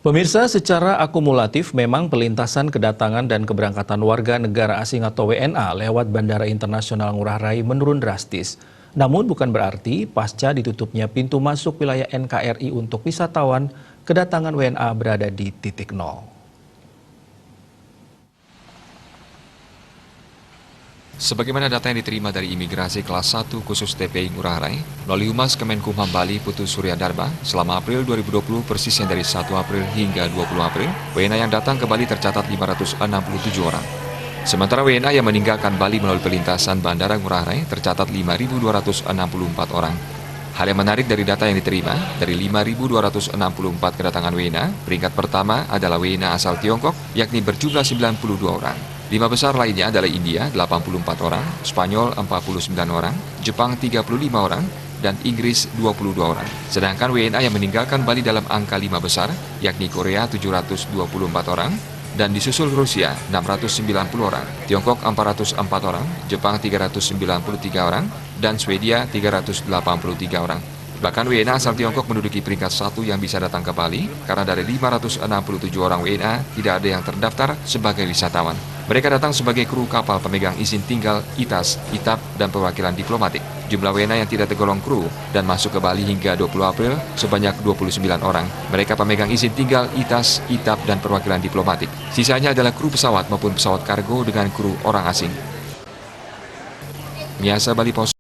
Pemirsa, secara akumulatif memang pelintasan kedatangan dan keberangkatan warga negara asing atau WNA lewat Bandara Internasional Ngurah Rai menurun drastis. Namun bukan berarti pasca ditutupnya pintu masuk wilayah NKRI untuk wisatawan, kedatangan WNA berada di titik nol. Sebagaimana data yang diterima dari imigrasi kelas 1 khusus TPI Ngurah Rai, melalui Humas Kemenkumham Bali Putus Surya Dharma, selama April 2020 persisnya dari 1 April hingga 20 April, WNA yang datang ke Bali tercatat 567 orang. Sementara WNA yang meninggalkan Bali melalui pelintasan Bandara Ngurah Rai tercatat 5.264 orang. Hal yang menarik dari data yang diterima, dari 5.264 kedatangan WNA, peringkat pertama adalah WNA asal Tiongkok, yakni berjumlah 92 orang. 5 besar lainnya adalah India 84 orang, Spanyol 49 orang, Jepang 35 orang, dan Inggris 22 orang. Sedangkan WNA yang meninggalkan Bali dalam angka 5 besar, yakni Korea 724 orang, dan disusul Rusia 690 orang, Tiongkok 404 orang, Jepang 393 orang, dan Swedia 383 orang. Bahkan WNA asal Tiongkok menduduki peringkat 1 yang bisa datang ke Bali, karena dari 567 orang WNA tidak ada yang terdaftar sebagai wisatawan. Mereka datang sebagai kru kapal pemegang izin tinggal, ITAS, ITAP, dan perwakilan diplomatik. Jumlah WNA yang tidak tergolong kru dan masuk ke Bali hingga 20 April sebanyak 29 orang. Mereka pemegang izin tinggal, ITAS, ITAP, dan perwakilan diplomatik. Sisanya adalah kru pesawat maupun pesawat kargo dengan kru orang asing. Miasa Bali Pos